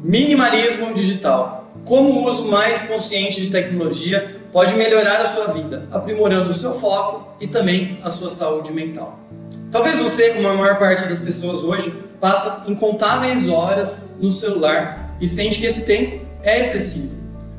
Minimalismo digital. Como o uso mais consciente de tecnologia pode melhorar a sua vida, aprimorando o seu foco e também a sua saúde mental. Talvez você, como a maior parte das pessoas hoje, passa incontáveis horas no celular e sente que esse tempo é excessivo.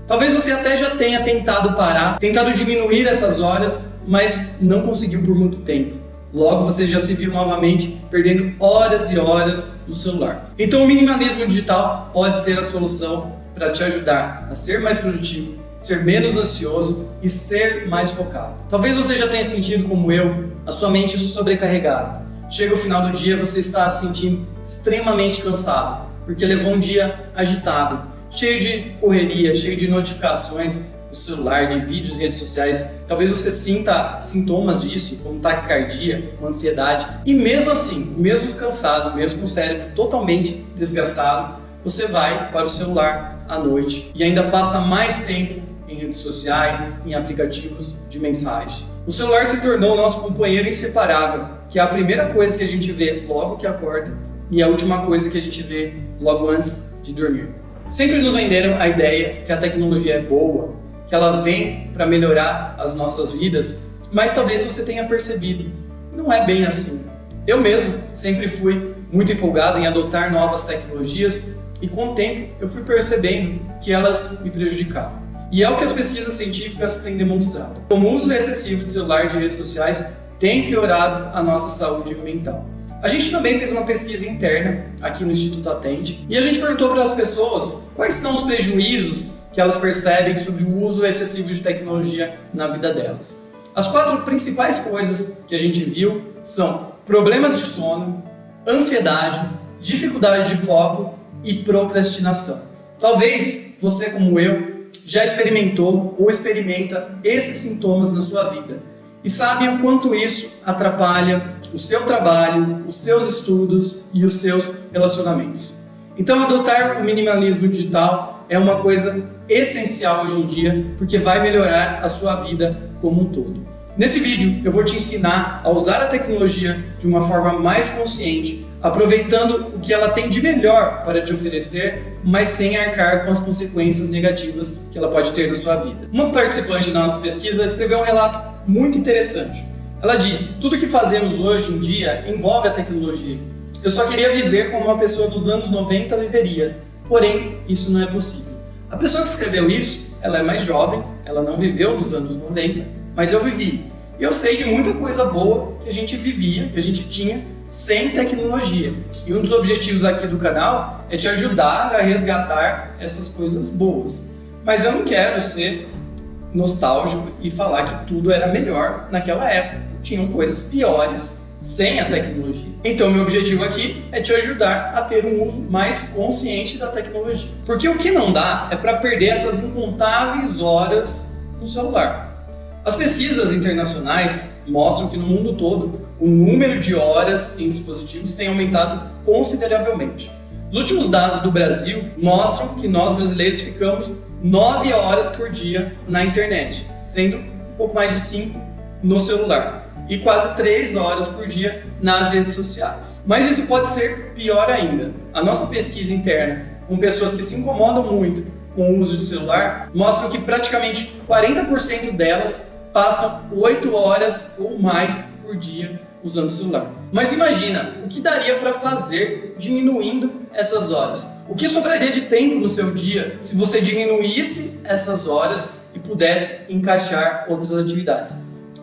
Talvez você até já tenha tentado parar, tentado diminuir essas horas, mas não conseguiu por muito tempo. Logo você já se viu novamente perdendo horas e horas no celular. Então o minimalismo digital pode ser a solução para te ajudar a ser mais produtivo, ser menos ansioso e ser mais focado. Talvez você já tenha sentido, como eu, a sua mente sobrecarregada. Chega o final do dia, você está se sentindo extremamente cansado, porque levou um dia agitado, cheio de correria, cheio de notificações no celular, de vídeos, redes sociais. Talvez você sinta sintomas disso, como taquicardia, com ansiedade. E mesmo assim, mesmo cansado, mesmo com o cérebro totalmente desgastado, você vai para o celular à noite e ainda passa mais tempo em redes sociais, em aplicativos de mensagens. O celular se tornou nosso companheiro inseparável, que é a primeira coisa que a gente vê logo que acorda e a última coisa que a gente vê logo antes de dormir. Sempre nos venderam a ideia que a tecnologia é boa, que ela vem para melhorar as nossas vidas, mas talvez você tenha percebido, não é bem assim. Eu mesmo sempre fui muito empolgado em adotar novas tecnologias e com o tempo eu fui percebendo que elas me prejudicavam. E é o que as pesquisas científicas têm demonstrado. Como o uso excessivo de celular e de redes sociais tem piorado a nossa saúde mental. A gente também fez uma pesquisa interna aqui no Instituto Atente e a gente perguntou para as pessoas quais são os prejuízos que elas percebem sobre o uso excessivo de tecnologia na vida delas. As 4 principais coisas que a gente viu são problemas de sono, ansiedade, dificuldade de foco e procrastinação. Talvez você, como eu, já experimentou ou experimenta esses sintomas na sua vida e sabe o quanto isso atrapalha o seu trabalho, os seus estudos e os seus relacionamentos. Então adotar o minimalismo digital é uma coisa essencial hoje em dia, porque vai melhorar a sua vida como um todo. Nesse vídeo eu vou te ensinar a usar a tecnologia de uma forma mais consciente, aproveitando o que ela tem de melhor para te oferecer, mas sem arcar com as consequências negativas que ela pode ter na sua vida. Uma participante da nossa pesquisa escreveu um relato muito interessante. Ela disse: tudo que fazemos hoje em dia envolve a tecnologia. Eu só queria viver como uma pessoa dos anos 90 viveria, porém isso não é possível. A pessoa que escreveu isso, ela é mais jovem, ela não viveu nos anos 90, mas eu vivi. E eu sei de muita coisa boa que a gente vivia, que a gente tinha sem tecnologia. E um dos objetivos aqui do canal é te ajudar a resgatar essas coisas boas. Mas eu não quero ser nostálgico e falar que tudo era melhor naquela época. Tinham coisas piores sem a tecnologia. Então meu objetivo aqui é te ajudar a ter um uso mais consciente da tecnologia. Porque o que não dá é para perder essas incontáveis horas no celular. As pesquisas internacionais mostram que no mundo todo o número de horas em dispositivos tem aumentado consideravelmente. Os últimos dados do Brasil mostram que nós brasileiros ficamos 9 horas por dia na internet, sendo um pouco mais de 5 no celular e quase 3 horas por dia nas redes sociais. Mas isso pode ser pior ainda. A nossa pesquisa interna com pessoas que se incomodam muito com o uso de celular mostram que praticamente 40% delas passam 8 horas ou mais por dia usando o celular. Mas imagina, o que daria para fazer diminuindo essas horas? O que sobraria de tempo no seu dia se você diminuísse essas horas e pudesse encaixar outras atividades?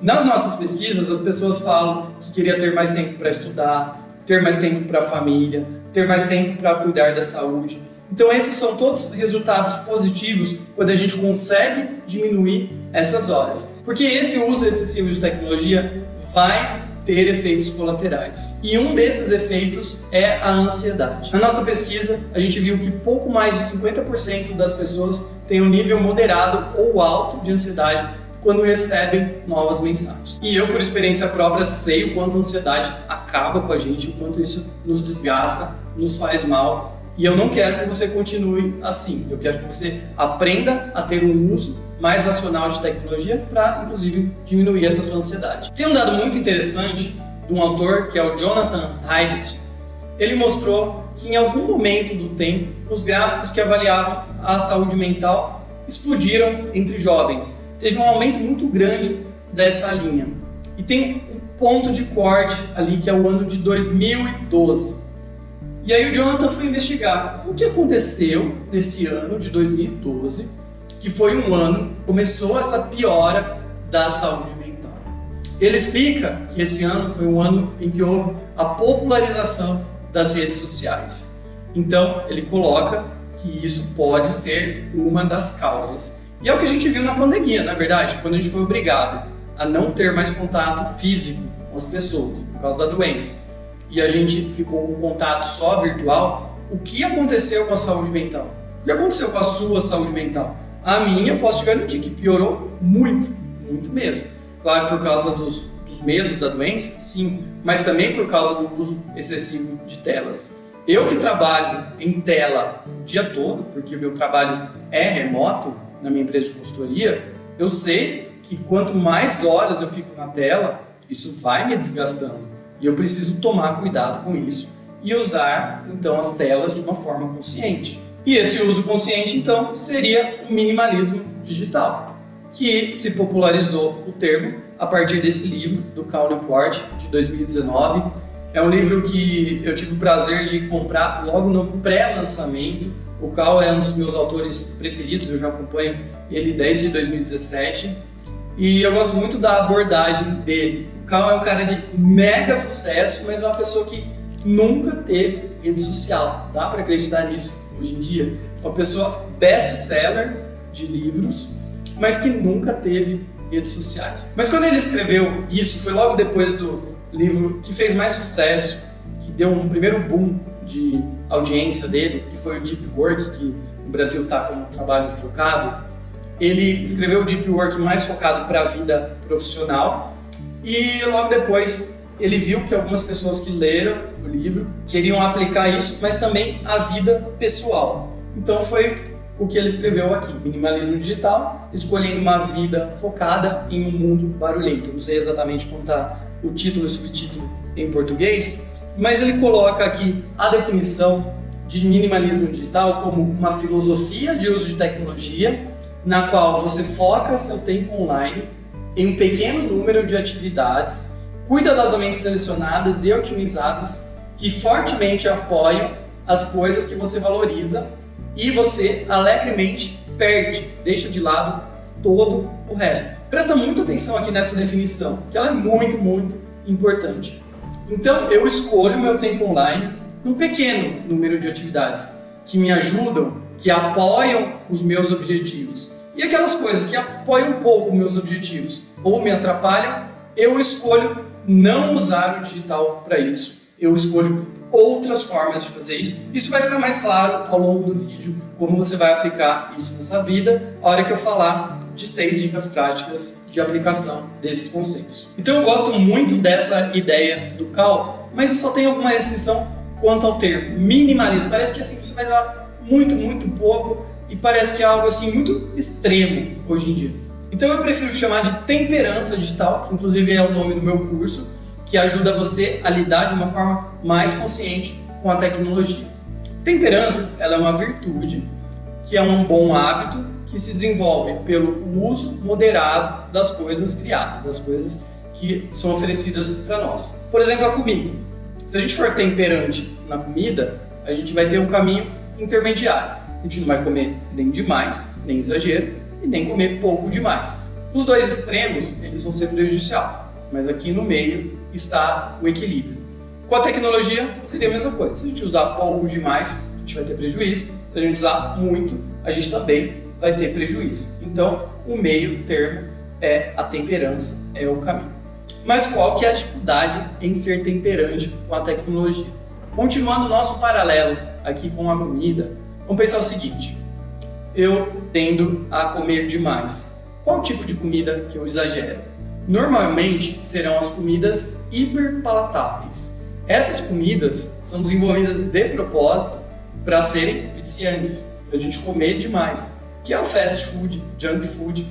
Nas nossas pesquisas, as pessoas falam que queria ter mais tempo para estudar, ter mais tempo para a família, ter mais tempo para cuidar da saúde. Então esses são todos resultados positivos quando a gente consegue diminuir essas horas. Porque esse uso excessivo de tecnologia vai ter efeitos colaterais. E um desses efeitos é a ansiedade. Na nossa pesquisa, a gente viu que pouco mais de 50% das pessoas têm um nível moderado ou alto de ansiedade quando recebem novas mensagens. E eu, por experiência própria, sei o quanto a ansiedade acaba com a gente, o quanto isso nos desgasta, nos faz mal. E eu não quero que você continue assim. Eu quero que você aprenda a ter um uso mais racional de tecnologia para, inclusive, diminuir essa sua ansiedade. Tem um dado muito interessante de um autor que é o Jonathan Haidt. Ele mostrou que que em algum momento do tempo, os gráficos que avaliavam a saúde mental explodiram entre jovens. Teve um aumento muito grande dessa linha. E tem um ponto de corte ali, que é o ano de 2012. E aí o Jonathan foi investigar o que aconteceu nesse ano de 2012, que foi um ano que começou essa piora da saúde mental. Ele explica que esse ano foi um ano em que houve a popularização das redes sociais. Então, ele coloca que isso pode ser uma das causas. E é o que a gente viu na pandemia, na verdade, quando a gente foi obrigado a não ter mais contato físico com as pessoas por causa da doença. E a gente ficou com contato só virtual. O que aconteceu com a saúde mental? O que aconteceu com a sua saúde mental? A minha, eu posso te garantir que piorou muito, muito mesmo. Claro, por causa dos medos da doença, sim, mas também por causa do uso excessivo de telas. Eu que trabalho em tela o dia todo, porque o meu trabalho é remoto na minha empresa de consultoria, eu sei que quanto mais horas eu fico na tela, isso vai me desgastando. E eu preciso tomar cuidado com isso e usar, então, as telas de uma forma consciente. E esse uso consciente, então, seria o minimalismo digital, que se popularizou o termo a partir desse livro, do Cal Newport, de 2019. É um livro que eu tive o prazer de comprar logo no pré-lançamento. O Cal é um dos meus autores preferidos, eu já acompanho ele desde 2017. E eu gosto muito da abordagem dele. O Cal é um cara de mega sucesso, mas é uma pessoa que nunca teve rede social. Dá para acreditar nisso hoje em dia? Uma pessoa best-seller de livros, mas que nunca teve redes sociais. Mas quando ele escreveu isso, foi logo depois do livro que fez mais sucesso, que deu um primeiro boom de audiência dele, que foi o Deep Work, que o Brasil está com um trabalho focado. Ele escreveu o Deep Work mais focado para a vida profissional e logo depois ele viu que algumas pessoas que leram o livro queriam aplicar isso, mas também a vida pessoal. Então foi o que ele escreveu aqui, Minimalismo Digital, escolhendo uma vida focada em um mundo barulhento. Não sei exatamente como está o título e o subtítulo em português, mas ele coloca aqui a definição de minimalismo digital como uma filosofia de uso de tecnologia na qual você foca seu tempo online em um pequeno número de atividades cuidadosamente selecionadas e otimizadas que fortemente apoiam as coisas que você valoriza e você alegremente deixa de lado todo o resto. Presta muita atenção aqui nessa definição, que ela é muito, muito importante. Então, eu escolho meu tempo online num pequeno número de atividades que me ajudam, que apoiam os meus objetivos. E aquelas coisas que apoiam um pouco meus objetivos ou me atrapalham, eu escolho não usar o digital para isso. Eu escolho outras formas de fazer isso. Isso vai ficar mais claro ao longo do vídeo, como você vai aplicar isso nessa vida, a hora que eu falar de 6 dicas práticas de aplicação desses conceitos. Então eu gosto muito dessa ideia do Cal, mas eu só tenho alguma restrição quanto ao termo minimalismo. Parece que assim você vai dar muito, muito pouco e parece que é algo assim muito extremo hoje em dia. Então eu prefiro chamar de temperança digital, que inclusive é o nome do meu curso, que ajuda você a lidar de uma forma mais consciente com a tecnologia. Temperança, ela é uma virtude, que é um bom hábito que se desenvolve pelo uso moderado das coisas criadas, das coisas que são oferecidas para nós. Por exemplo, a comida. Se a gente for temperante na comida, a gente vai ter um caminho intermediário. A gente não vai comer nem demais, nem exagero, e nem comer pouco demais. Os dois extremos, eles vão ser prejudiciais, mas aqui no meio está o equilíbrio. Com a tecnologia, seria a mesma coisa. Se a gente usar pouco demais, a gente vai ter prejuízo. Se a gente usar muito, a gente também vai ter prejuízo. Então, o meio termo é a temperança, é o caminho. Mas qual que é a dificuldade em ser temperante com a tecnologia? Continuando o nosso paralelo aqui com a comida, vamos pensar o seguinte: eu tendo a comer demais. Qual tipo de comida que eu exagero? Normalmente serão as comidas hiperpalatáveis. Essas comidas são desenvolvidas de propósito para serem viciantes, para a gente comer demais, que é o fast food, junk food,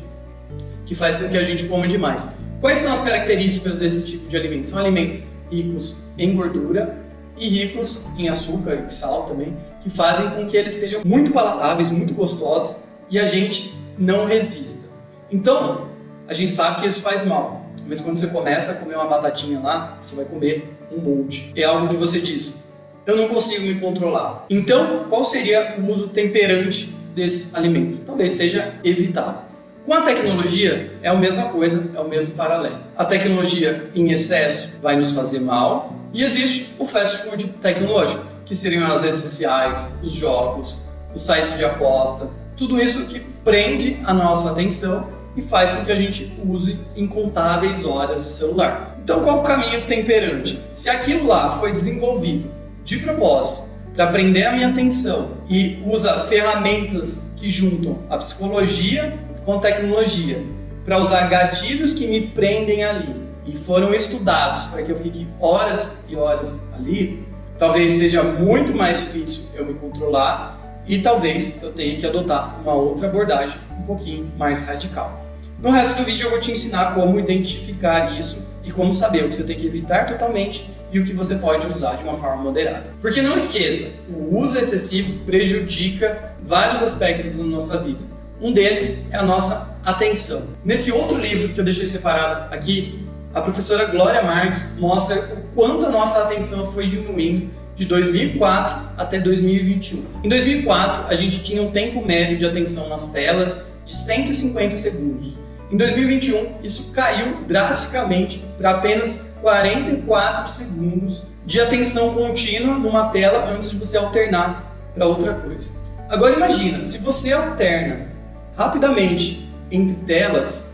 que faz com que a gente coma demais. Quais são as características desse tipo de alimento? São alimentos ricos em gordura e ricos em açúcar e sal também, que fazem com que eles sejam muito palatáveis, muito gostosos e a gente não resista. Então, a gente sabe que isso faz mal, mas quando você começa a comer uma batatinha lá, você vai comer um monte. É algo que você diz, eu não consigo me controlar. Então, qual seria o uso temperante desse alimento? Talvez seja evitá-lo. Com a tecnologia, é a mesma coisa, é o mesmo paralelo. A tecnologia em excesso vai nos fazer mal e existe o fast food tecnológico, que seriam as redes sociais, os jogos, os sites de aposta, tudo isso que prende a nossa atenção e faz com que a gente use incontáveis horas de celular. Então, qual o caminho temperante? Se aquilo lá foi desenvolvido de propósito para prender a minha atenção e usa ferramentas que juntam a psicologia com tecnologia para usar gatilhos que me prendem ali e foram estudados para que eu fique horas e horas ali, talvez seja muito mais difícil eu me controlar e talvez eu tenha que adotar uma outra abordagem um pouquinho mais radical. No resto do vídeo eu vou te ensinar como identificar isso e como saber o que você tem que evitar totalmente e o que você pode usar de uma forma moderada. Porque não esqueça, o uso excessivo prejudica vários aspectos da nossa vida. Um deles é a nossa atenção. Nesse outro livro que eu deixei separado aqui, a professora Glória Mark mostra o quanto a nossa atenção foi diminuindo de 2004 até 2021. Em 2004, a gente tinha um tempo médio de atenção nas telas de 150 segundos. Em 2021, isso caiu drasticamente para apenas 44 segundos de atenção contínua numa tela antes de você alternar para outra coisa. Agora imagina, se você alterna rapidamente entre telas,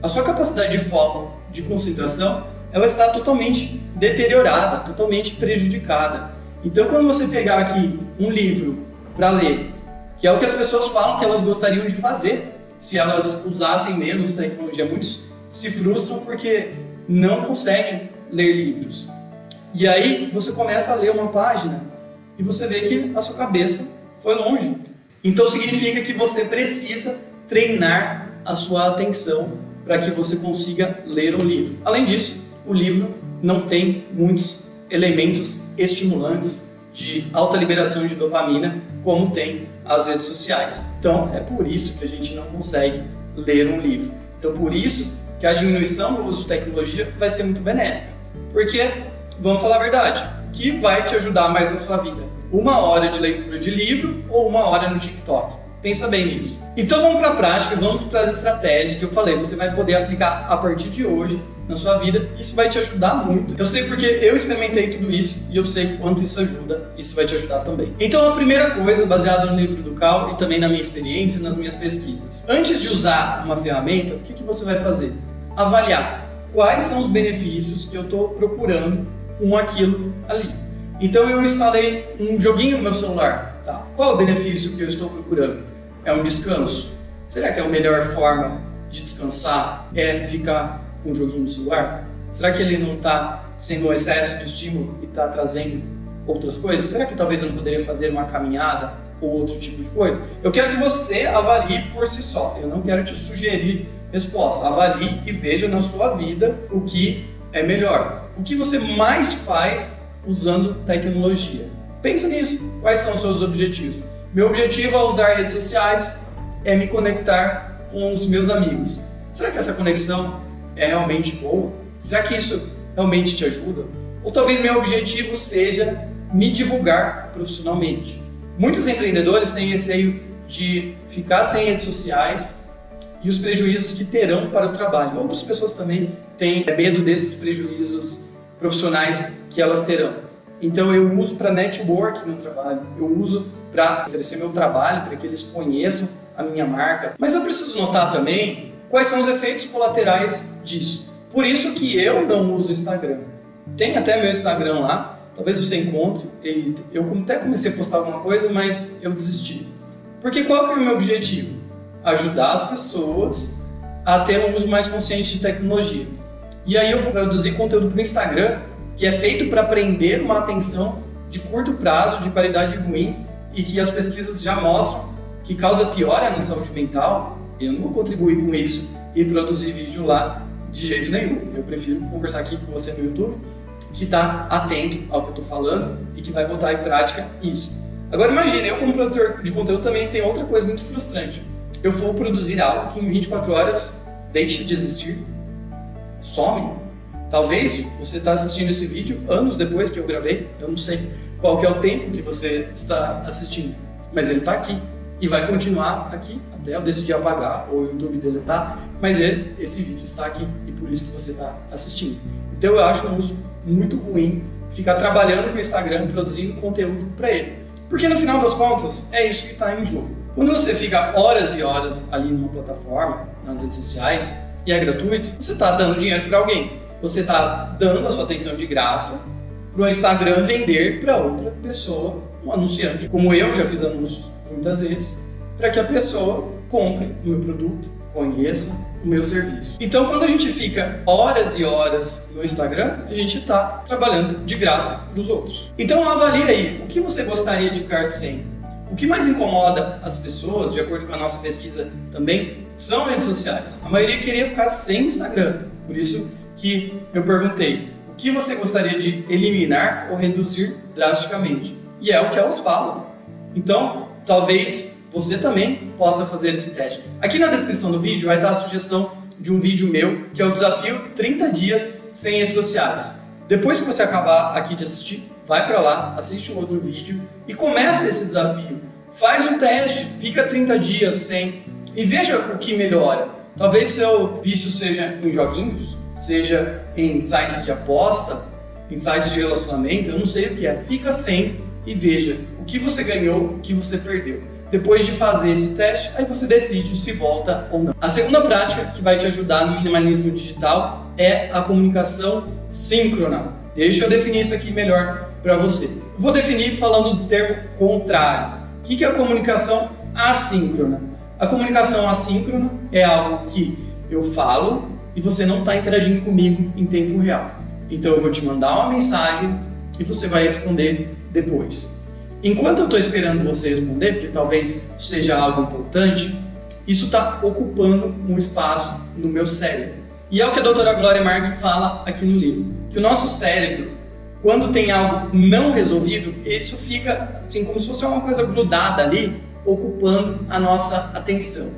a sua capacidade de foco, de concentração, ela está totalmente deteriorada, totalmente prejudicada. Então, quando você pegar aqui um livro para ler, que é o que as pessoas falam que elas gostariam de fazer, se elas usassem menos tecnologia, muitos se frustram porque não conseguem ler livros. E aí você começa a ler uma página e você vê que a sua cabeça foi longe. Então significa que você precisa treinar a sua atenção para que você consiga ler um livro. Além disso, o livro não tem muitos elementos estimulantes de alta liberação de dopamina como tem as redes sociais. Então é por isso que a gente não consegue ler um livro. Então por isso que a diminuição do uso de tecnologia vai ser muito benéfica. Porque, vamos falar a verdade, o que vai te ajudar mais na sua vida? 1 hora de leitura de livro ou 1 hora no TikTok? Pensa bem nisso. Então vamos para a prática, vamos para as estratégias que eu falei. Você vai poder aplicar a partir de hoje na sua vida. Isso vai te ajudar muito. Eu sei porque eu experimentei tudo isso e eu sei quanto isso ajuda. Isso vai te ajudar também. Então a primeira coisa, baseada no livro do Cal e também na minha experiência, nas minhas pesquisas. Antes de usar uma ferramenta, o que você vai fazer? Avaliar quais são os benefícios que eu estou procurando com aquilo ali. Então eu instalei um joguinho no meu celular. Tá. Qual é o benefício que eu estou procurando? É um descanso? Será que a melhor forma de descansar é ficar com um joguinho no celular? Será que ele não está sendo um excesso de estímulo e está trazendo outras coisas? Será que talvez eu não poderia fazer uma caminhada ou outro tipo de coisa? Eu quero que você avalie por si só. Eu não quero te sugerir resposta. Avalie e veja na sua vida o que é melhor. O que você mais faz usando tecnologia? Pensa nisso. Quais são os seus objetivos? Meu objetivo ao usar redes sociais é me conectar com os meus amigos. Será que essa conexão é realmente boa? Será que isso realmente te ajuda? Ou talvez meu objetivo seja me divulgar profissionalmente. Muitos empreendedores têm receio de ficar sem redes sociais e os prejuízos que terão para o trabalho. Outras pessoas também têm medo desses prejuízos profissionais que elas terão. Então eu uso para network no trabalho, eu uso para oferecer meu trabalho, para que eles conheçam a minha marca. Mas eu preciso notar também quais são os efeitos colaterais disso. Por isso que eu não uso o Instagram. Tem até meu Instagram lá, talvez você encontre. Eu até comecei a postar alguma coisa, mas eu desisti. Porque qual que é o meu objetivo? Ajudar as pessoas a ter um uso mais consciente de tecnologia. E aí eu vou produzir conteúdo para o Instagram, que é feito para prender uma atenção de curto prazo, de qualidade ruim, e que as pesquisas já mostram que causa piora na saúde mental. Eu não vou contribuir com isso e produzir vídeo lá de jeito nenhum. Eu prefiro conversar aqui com você no YouTube que está atento ao que eu estou falando e que vai botar em prática isso. Agora imagine, eu como produtor de conteúdo também tem outra coisa muito frustrante. Eu vou produzir algo que em 24 horas deixa de existir, some. Talvez você está assistindo esse vídeo anos depois que eu gravei, eu não sei qual que é o tempo que você está assistindo, mas ele está aqui e vai continuar aqui até eu decidir apagar ou o YouTube deletar, mas esse vídeo está aqui e por isso que você está assistindo. Então eu acho um uso muito ruim ficar trabalhando com o Instagram, produzindo conteúdo para ele, porque no final das contas é isso que está em jogo. Quando você fica horas e horas ali numa plataforma, nas redes sociais, e é gratuito, você está dando dinheiro para alguém. Você está dando a sua atenção de graça para o Instagram vender para outra pessoa, um anunciante. Como eu já fiz anúncios muitas vezes, para que a pessoa compre o meu produto, conheça o meu serviço. Então, quando a gente fica horas e horas no Instagram, a gente está trabalhando de graça para os outros. Então, avalie aí, o que você gostaria de ficar sem? O que mais incomoda as pessoas, de acordo com a nossa pesquisa também, são redes sociais. A maioria queria ficar sem Instagram, por isso que eu perguntei, o que você gostaria de eliminar ou reduzir drasticamente? E é o que elas falam. Então, talvez você também possa fazer esse teste. Aqui na descrição do vídeo vai estar a sugestão de um vídeo meu, que é o desafio 30 dias sem redes sociais. Depois que você acabar aqui de assistir, vai para lá, assiste um outro vídeo e começa esse desafio. Faz um teste, fica 30 dias sem e veja o que melhora. Talvez seu vício seja em joguinhos, seja em sites de aposta, em sites de relacionamento, eu não sei o que é. Fica sem e veja o que você ganhou, o que você perdeu. Depois de fazer esse teste, aí você decide se volta ou não. A segunda prática que vai te ajudar no minimalismo digital é a comunicação síncrona. Deixa eu definir isso aqui melhor para você. Eu vou definir falando do termo contrário. O que é a comunicação assíncrona? A comunicação assíncrona é algo que eu falo e você não está interagindo comigo em tempo real. Então eu vou te mandar uma mensagem e você vai responder depois. Enquanto eu estou esperando você responder, porque talvez seja algo importante, isso está ocupando um espaço no meu cérebro. E é o que a doutora Glória Mark fala aqui no livro, que o nosso cérebro, quando tem algo não resolvido, isso fica assim como se fosse uma coisa grudada ali, ocupando a nossa atenção.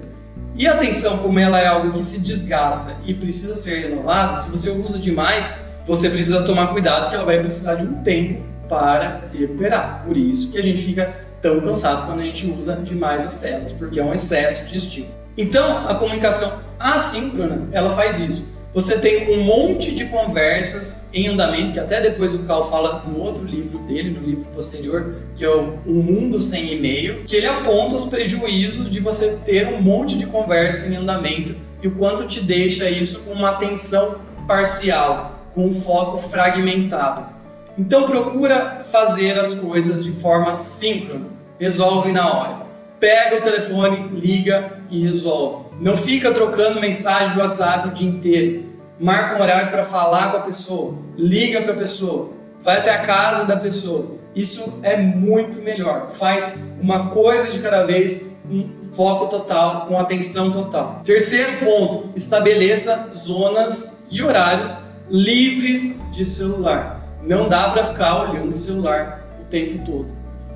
E a atenção, como ela é algo que se desgasta e precisa ser renovada, se você usa demais, você precisa tomar cuidado que ela vai precisar de um tempo para se recuperar. Por isso que a gente fica tão cansado quando a gente usa demais as telas, porque é um excesso de estímulo. Então, a comunicação assíncrona, ela faz isso. Você tem um monte de conversas em andamento, que até depois o Cal fala no outro livro dele, no livro posterior, que é o Mundo Sem E-mail, que ele aponta os prejuízos de você ter um monte de conversa em andamento e o quanto te deixa isso com uma atenção parcial, com um foco fragmentado. Então procura fazer as coisas de forma síncrona, resolve na hora. Pega o telefone, liga e resolve. Não fica trocando mensagem do WhatsApp o dia inteiro. Marca um horário para falar com a pessoa, liga para a pessoa, vai até a casa da pessoa. Isso é muito melhor. Faz uma coisa de cada vez, um foco total, com atenção total. Terceiro ponto, estabeleça zonas e horários livres de celular. Não dá para ficar olhando o celular o tempo todo.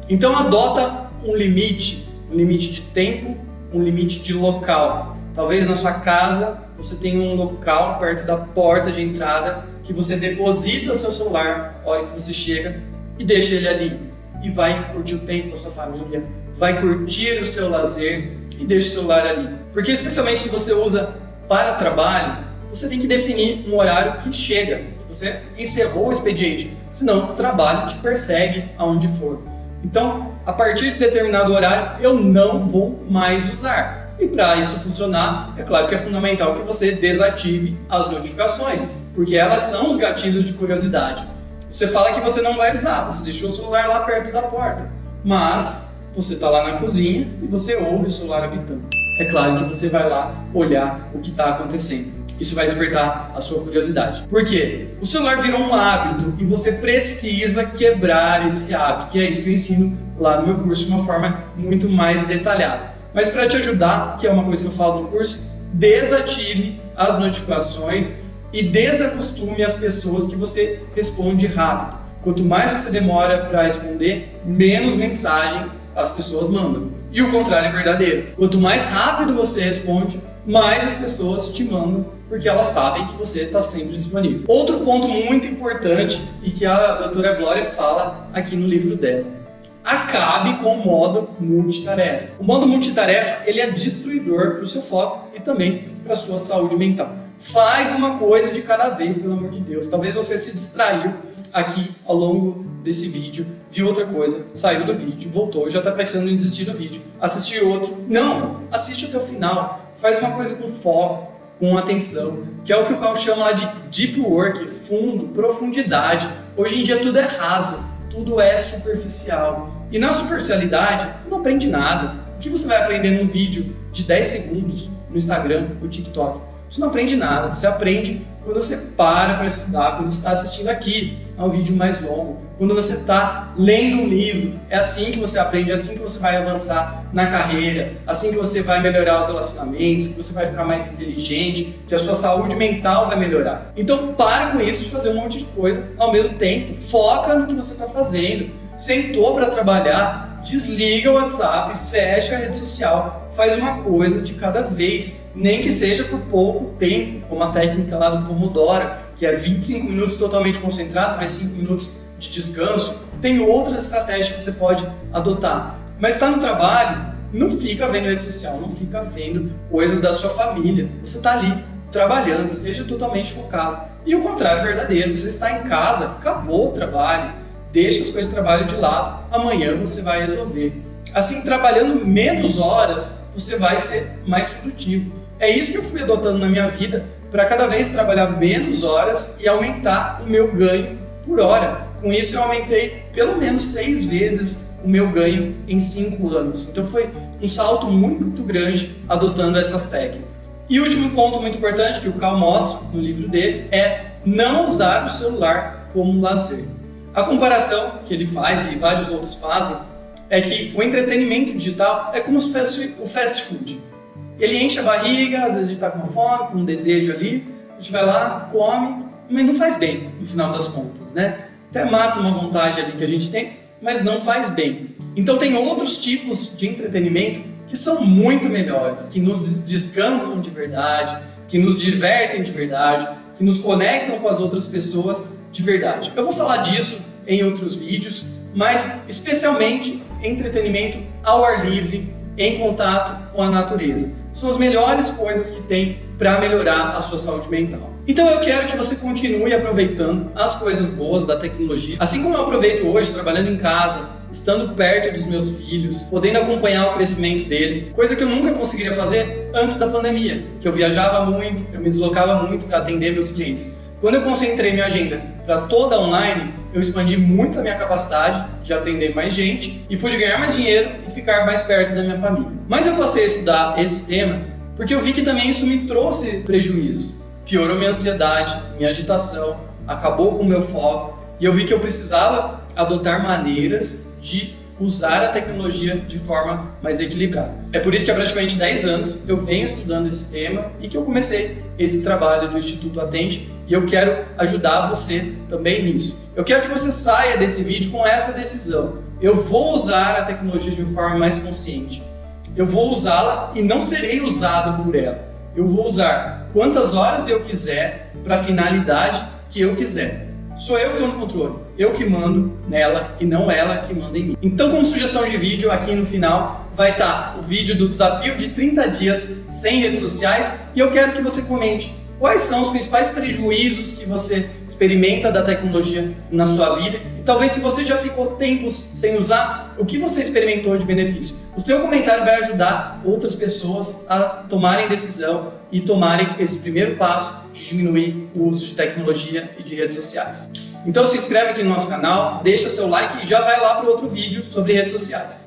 Então adota um limite de tempo, um limite de local. Talvez na sua casa você tenha um local perto da porta de entrada que você deposita seu celular na hora que você chega e deixa ele ali. E vai curtir o tempo com a sua família, vai curtir o seu lazer e deixa o celular ali. Porque especialmente se você usa para trabalho, você tem que definir um horário que chega, que você encerrou o expediente, senão o trabalho te persegue aonde for. Então, a partir de determinado horário, eu não vou mais usar. E para isso funcionar, é claro que é fundamental que você desative as notificações, porque elas são os gatilhos de curiosidade. Você fala que você não vai usar, você deixou o celular lá perto da porta, mas você está lá na cozinha e você ouve o celular apitando. É claro que você vai lá olhar o que está acontecendo. Isso vai despertar a sua curiosidade. Por quê? O celular virou um hábito e você precisa quebrar esse hábito, que é isso que eu ensino lá no meu curso de uma forma muito mais detalhada. Mas para te ajudar, que é uma coisa que eu falo no curso, desative as notificações e desacostume as pessoas que você responde rápido. Quanto mais você demora para responder, menos mensagem as pessoas mandam. E o contrário é verdadeiro. Quanto mais rápido você responde, mais as pessoas te mandam, porque elas sabem que você está sempre disponível. Outro ponto muito importante e que a doutora Glória fala aqui no livro dela: acabe com o modo multitarefa. O modo multitarefa ele é destruidor para o seu foco e também para a sua saúde mental. Faz uma coisa de cada vez, pelo amor de Deus. Talvez você se distraiu aqui ao longo desse vídeo, viu outra coisa, saiu do vídeo, voltou, já está pensando em desistir do vídeo, assistir outro. Não! Assiste até o final. Faz uma coisa com foco, com atenção, que é o que o Cal chama lá de deep work, fundo, profundidade. Hoje em dia tudo é raso, tudo é superficial. E na superficialidade, não aprende nada. O que você vai aprender num vídeo de 10 segundos no Instagram ou TikTok? Você não aprende nada. Você aprende quando você para estudar, quando você está assistindo aqui a um vídeo mais longo, quando você está lendo um livro. É assim que você aprende, é assim que você vai avançar na carreira, assim que você vai melhorar os relacionamentos, que você vai ficar mais inteligente, que a sua saúde mental vai melhorar. Então para com isso de fazer um monte de coisa ao mesmo tempo. Foca no que você está fazendo. Sentou para trabalhar, desliga o WhatsApp, fecha a rede social, faz uma coisa de cada vez, nem que seja por pouco tempo, como a técnica lá do Pomodoro, que é 25 minutos totalmente concentrado, mais 5 minutos de descanso. Tem outras estratégias que você pode adotar. Mas está no trabalho, não fica vendo rede social, não fica vendo coisas da sua família. Você está ali trabalhando, esteja totalmente focado. E o contrário é verdadeiro, você está em casa, acabou o trabalho. Deixa as coisas do trabalho de lado, amanhã você vai resolver. Assim, trabalhando menos horas, você vai ser mais produtivo. É isso que eu fui adotando na minha vida, para cada vez trabalhar menos horas e aumentar o meu ganho por hora. Com isso eu aumentei pelo menos 6 vezes o meu ganho em 5 anos. Então foi um salto muito grande adotando essas técnicas. E o último ponto muito importante que o Cal mostra no livro dele é não usar o celular como lazer. A comparação que ele faz e vários outros fazem é que o entretenimento digital é como o fast food. Ele enche a barriga, às vezes a gente está com uma fome, com um desejo ali, a gente vai lá, come, mas não faz bem no final das contas, né? Até mata uma vontade ali que a gente tem, mas não faz bem. Então tem outros tipos de entretenimento que são muito melhores, que nos descansam de verdade, que nos divertem de verdade, que nos conectam com as outras pessoas de verdade. Eu vou falar disso em outros vídeos, mas especialmente entretenimento ao ar livre, em contato com a natureza. São as melhores coisas que tem para melhorar a sua saúde mental. Então eu quero que você continue aproveitando as coisas boas da tecnologia, assim como eu aproveito hoje trabalhando em casa, estando perto dos meus filhos, podendo acompanhar o crescimento deles, coisa que eu nunca conseguiria fazer antes da pandemia, que eu viajava muito, eu me deslocava muito para atender meus clientes. Quando eu concentrei minha agenda para toda online, eu expandi muito a minha capacidade de atender mais gente e pude ganhar mais dinheiro e ficar mais perto da minha família. Mas eu passei a estudar esse tema porque eu vi que também isso me trouxe prejuízos. Piorou minha ansiedade, minha agitação, acabou com o meu foco e eu vi que eu precisava adotar maneiras de usar a tecnologia de forma mais equilibrada. É por isso que há praticamente 10 anos eu venho estudando esse tema e que eu comecei esse trabalho do Instituto Atente e eu quero ajudar você também nisso. Eu quero que você saia desse vídeo com essa decisão. Eu vou usar a tecnologia de uma forma mais consciente. Eu vou usá-la e não serei usado por ela. Eu vou usar quantas horas eu quiser para a finalidade que eu quiser. Sou eu que estou no controle, eu que mando nela e não ela que manda em mim. Então, como sugestão de vídeo, aqui no final vai estar o vídeo do desafio de 30 dias sem redes sociais e eu quero que você comente quais são os principais prejuízos que você experimenta da tecnologia na sua vida e talvez se você já ficou tempos sem usar, o que você experimentou de benefício. O seu comentário vai ajudar outras pessoas a tomarem decisão e tomarem esse primeiro passo de diminuir o uso de tecnologia e de redes sociais. Então se inscreve aqui no nosso canal, deixa seu like e já vai lá para outro vídeo sobre redes sociais.